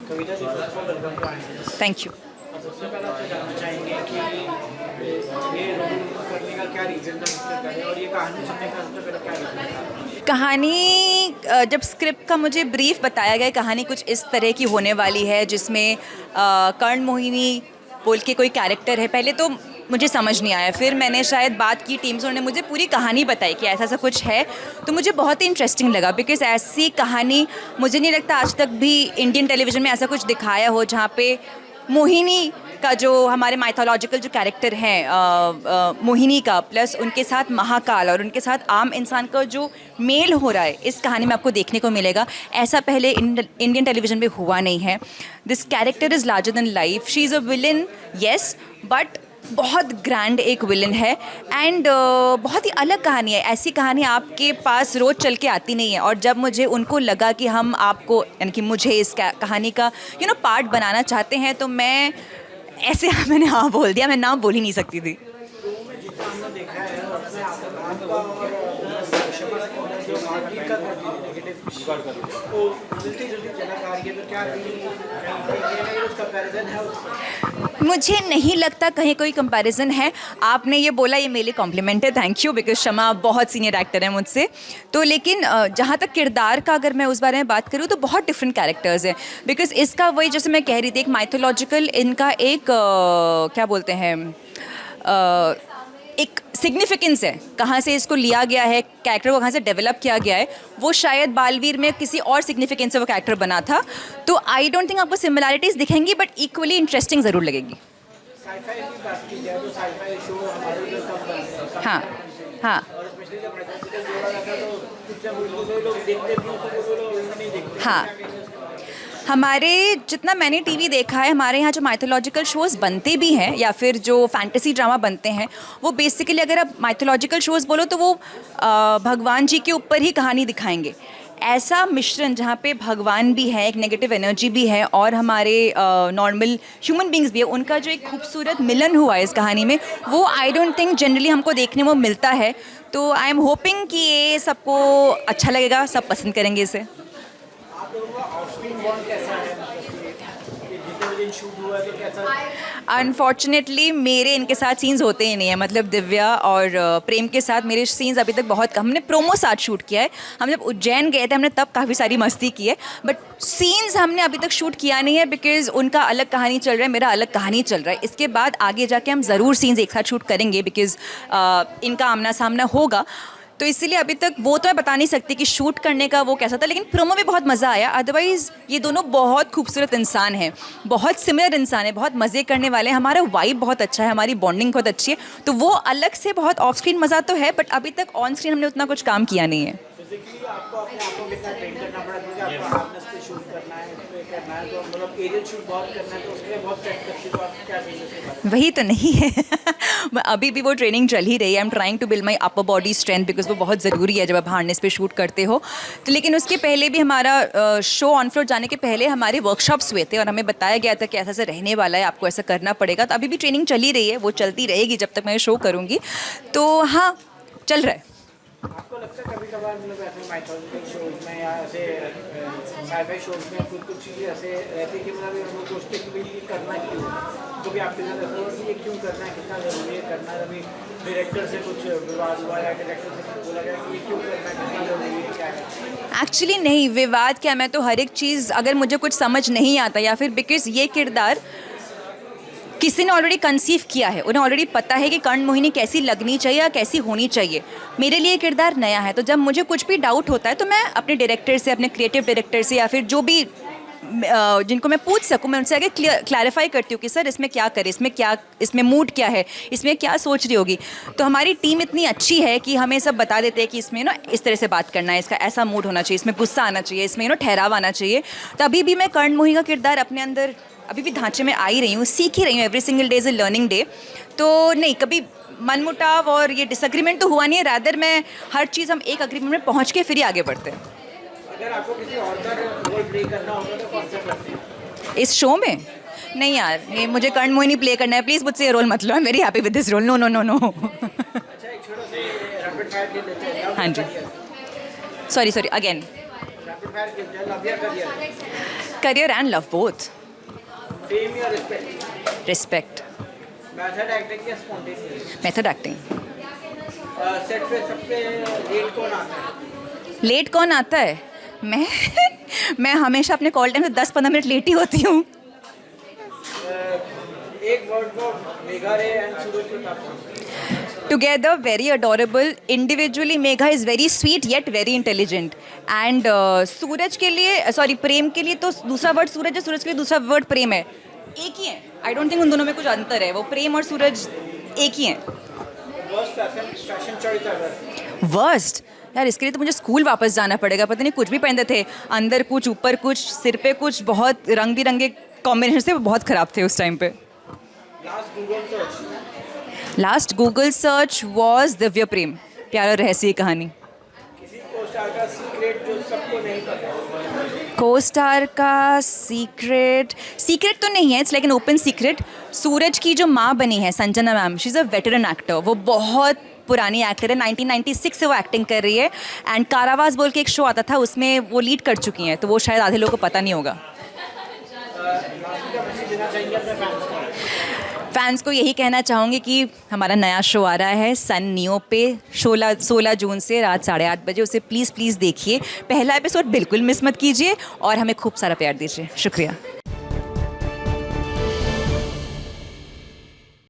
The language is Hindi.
Kavita ji, first of all welcome to INS. Thank you. सबसे पहले आपसे जानना चाहेंगे कि ये रोल करने का क्या रीज़न था सबसे पहले, और ये कहानी सुनने का सबसे पहले क्या रीज़न था? कहानी जब स्क्रिप्ट का मुझे ब्रीफ बताया गया, कहानी कुछ इस तरह की होने वाली है जिसमें कर्ण मोहिनी बोल के कोई कैरेक्टर है। पहले तो मुझे समझ नहीं आया, फिर मैंने शायद बात की टीम से, उन्होंने मुझे पूरी कहानी बताई कि ऐसा ऐसा कुछ है, तो मुझे बहुत ही इंटरेस्टिंग लगा। बिकॉज़ ऐसी कहानी मुझे नहीं लगता आज तक भी इंडियन टेलीविज़न में ऐसा कुछ दिखाया हो जहाँ पे मोहिनी का जो हमारे माइथोलॉजिकल जो कैरेक्टर हैं मोहिनी का, प्लस उनके साथ महाकाल और उनके साथ आम इंसान का जो मेल हो रहा है, इस कहानी में आपको देखने को मिलेगा। ऐसा पहले इंडियन टेलीविज़न में हुआ नहीं है। This character is larger than life. She is a villain, yes, but बहुत ग्रैंड एक विलन है। एंड बहुत ही अलग कहानी है। ऐसी कहानी आपके पास रोज़ चल के आती नहीं है। और जब मुझे उनको लगा कि हम आपको, यानी कि मुझे इस कहानी का पार्ट बनाना चाहते हैं, तो मैं ऐसे मैंने हाँ बोल दिया। मैं ना बोल ही नहीं सकती थी। तो में जितना हमने देखा है उसमें आपका और शर्मा का जो मार्केट का नेगेटिव तो जल्दी जल्दी चला आ रही है, तो क्या कहीं उसका कंपैरिजन है उससे? मुझे नहीं लगता कहीं कोई कंपैरिजन है। आपने ये बोला, ये मेरे लिए कॉम्प्लीमेंट है, थैंक यू, बिकॉज शमा बहुत सीनियर एक्टर है मुझसे। तो लेकिन जहाँ तक किरदार का अगर मैं उस बारे में बात करूँ तो बहुत डिफरेंट कैरेक्टर्स हैं। बिकॉज इसका वही, जैसे मैं कह रही थी, एक माइथोलॉजिकल इनका एक क्या बोलते हैं, एक सिग्निफिकेंस है, कहाँ से इसको लिया गया है, कैरेक्टर को कहाँ से डेवलप किया गया है। वो शायद बालवीर में किसी और सिग्निफिकेंस से वो कैरेक्टर बना था। तो आई डोंट थिंक आपको सिमिलैरिटीज़ दिखेंगी, बट इक्वली इंटरेस्टिंग ज़रूर लगेगी। साईफाई की बात की जाए तो साईफाई शो हमारे लिए कम बनते हैं। हाँ हाँ और स्पेशली जब मैथमेटिकल जोड़ा जाता है तो कुछ जब लोग देखते भी हैं तो वो लोग नहीं देखते। हाँ, हमारे जितना मैंने टीवी देखा है, हमारे यहाँ जो माइथोलॉजिकल शोज़ बनते भी हैं या फिर जो फैंटेसी ड्रामा बनते हैं, वो बेसिकली अगर आप माइथोलॉजिकल शोज़ बोलो तो वो भगवान जी के ऊपर ही कहानी दिखाएंगे। ऐसा मिश्रण जहाँ पे भगवान भी है, एक नेगेटिव एनर्जी भी है, और हमारे नॉर्मल ह्यूमन बींग्स भी है, उनका जो एक खूबसूरत मिलन हुआ है इस कहानी में, वो आई डोंट थिंक जनरली हमको देखने को मिलता है। तो आई एम होपिंग कि ये सबको अच्छा लगेगा, सब पसंद करेंगे इसे। आप लोगों का ऑफ स्क्रीन बॉन्ड कैसा है, कि जितने दिन शूट हुआ है तो कैसा? अनफॉर्चुनेटली मेरे इनके साथ सीन्स होते ही नहीं है। मतलब दिव्या और प्रेम के साथ मेरे सीन्स अभी तक बहुत कम। हमने प्रोमो साथ शूट किया है। हम जब उज्जैन गए थे हमने तब काफ़ी सारी मस्ती की है, बट सीन्स हमने अभी तक शूट किया नहीं है। बिकॉज़ उनका अलग कहानी चल रहा है, मेरा अलग कहानी चल रहा है। इसके बाद आगे जाके हम ज़रूर सीन्स एक साथ शूट करेंगे, बिकॉज़ इनका आमना सामना होगा। तो इसीलिए अभी तक वो तो मैं बता नहीं सकती कि शूट करने का वो कैसा था, लेकिन प्रोमो में बहुत मज़ा आया। अदरवाइज़ ये दोनों बहुत खूबसूरत इंसान हैं, बहुत सिमिलर इंसान है, बहुत मज़े करने वाले हैं। हमारा वाइब बहुत अच्छा है, हमारी बॉन्डिंग बहुत अच्छी है। तो वो अलग से बहुत ऑफ स्क्रीन मज़ा तो है, बट अभी तक ऑन स्क्रीन हमने उतना कुछ काम किया नहीं है। फिजिकली आपको अपने आप को कितना ट्रेन करना पड़ा, क्योंकि आपको हार्डनेस पे शूट करना है, इस पे करना है, तो मतलब एरियल शूट बहुत करना है, तो उसके लिए बहुत ट्रेन करती है। तो आप क्या चीज़ें? वही तो नहीं है अभी भी वो ट्रेनिंग चल ही रही है। I am trying to build my upper body strength, because वो बहुत ज़रूरी है जब आप हार्नेस पे शूट करते हो। तो लेकिन उसके पहले भी हमारा शो ऑन फ्लोर जाने के पहले हमारे वर्कशॉप्स हुए थे, और हमें बताया गया था कि ऐसा ऐसा रहने वाला है, आपको ऐसा करना पड़ेगा। तो अभी भी ट्रेनिंग चल ही रही है, वो चलती रहेगी जब तक मैं शो करूँगी। तो हाँ, चल रहा है। आपको लगता है कभी कभार मतलब ऐसे माइथोलॉजिकल शोज में या ऐसे साईफाई शोज में कुछ कुछ चीज़ें ऐसे रहती है कि मतलब हम लोग सोचते हैं कि भाई ये करना क्यों, तो भी आपके साथ ऐसा हुआ कि ये क्यों करना है, कितना ज़रूरी है करना? अभी डायरेक्टर से कुछ विवाद हुआ या डायरेक्टर से कुछ बोला गया कि ये क्यों करना है, कितना ज़रूरी है, क्या है? एक्चुअली नहीं, विवाद क्या, मैं तो हर एक चीज़ अगर मुझे कुछ समझ नहीं आता, या फिर बिकॉज ये किरदार किसी ने ऑलरेडी कंसीव किया है, उन्हें ऑलरेडी पता है कि कर्ण मोहिनी कैसी लगनी चाहिए या कैसी होनी चाहिए। मेरे लिए किरदार नया है, तो जब मुझे कुछ भी डाउट होता है तो मैं अपने डायरेक्टर से, अपने क्रिएटिव डायरेक्टर से, या फिर जो भी जिनको मैं पूछ सकूं, मैं उनसे आगे क्लैरिफाई करती हूँ कि सर इसमें क्या करें, इसमें क्या, इसमें मूड क्या है, इसमें क्या सोच रही होगी। तो हमारी टीम इतनी अच्छी है कि हमें सब बता देते हैं कि इसमें इस तरह से बात करना है, इसका ऐसा मूड होना चाहिए, इसमें गुस्सा आना चाहिए, इसमें ठहराव आना चाहिए। तो अभी भी मैं कर्ण मोहिनी का किरदार अपने अंदर अभी भी ढांचे में आ ही रही हूँ, सीख ही रही हूँ। Every single day is a learning day. तो नहीं, कभी मनमुटाव और ये डिसएग्रीमेंट तो हुआ नहीं है। रैदर मैं हर चीज़ हम एक एग्रीमेंट में पहुँच के फिर ही आगे बढ़ते हैं। अगर आपको किसी और का रोल प्ले करना होगा तो कौन सा करते हैं? इस शो में नहीं यार, ये मुझे कर्ण मोहिनी प्ले करना है, प्लीज़ मुझसे ये रोल मत लो। I am very happy with this role. No no no no. अच्छा, एक छोटा सा रैपिड फायर खेल लेते हैं। हाँ जी, सॉरी अगेन। रैपिड फायर खेलते हैं, लव या career? Career and love both. Fame या रिस्पेक्ट? रिस्पेक्ट. मेथड एक्टिंग या स्पॉन्टेनियस? Method acting. सेट पे सबसे लेट कौन आता है? लेट कौन आता है? मैं मैं हमेशा अपने कॉल टाइम से 10-15 मिनट लेट ही होती हूँ. एक वर्ड फॉर मेघा रे and Suraj Pratap. Together, very adorable. Individually, Megha is very sweet yet very intelligent. And सूरज के लिए, सॉरी, प्रेम के लिए तो दूसरा वर्ड सूरज है, सूरज के लिए दूसरा वर्ड प्रेम है. एक ही है. आई डोंट थिंक उन दोनों में कुछ अंतर है. वो प्रेम और सूरज एक ही हैं. Worst fashion choice ever? Worst? यार, इसके लिए तो मुझे स्कूल वापस जाना पड़ेगा. पता नहीं कुछ भी पहनते थे, अंदर कुछ, ऊपर कुछ, सिर पे कुछ, बहुत रंग बिरंगे कॉम्बिनेशन थे, वो बहुत ख़राब थे उस टाइम पे. Last Google search was Divya प्रेम, प्यार और रहस्य की कहानी. किसी को स्टार का सीक्रेट जो सबको नहीं पता? को स्टार का सीक्रेट तो नहीं है, it's like an open secret. Suraj की जो माँ बनी है Sanjana ma'am, she is a veteran actor. वो बहुत पुरानी एक्टर है, 1996 से वो एक्टिंग कर रही है. एंड कारावास बोल के एक शो आता था, उसमें वो लीड कर चुकी हैं, तो वो शायद आधे लोगों को पता नहीं होगा. फैंस को यही कहना चाहूँगी कि हमारा नया शो आ रहा है सन नियो पे 16 जून से रात 8:30 बजे. उसे प्लीज़ देखिए. पहला एपिसोड बिल्कुल मिस मत कीजिए और हमें खूब सारा प्यार दीजिए. शुक्रिया.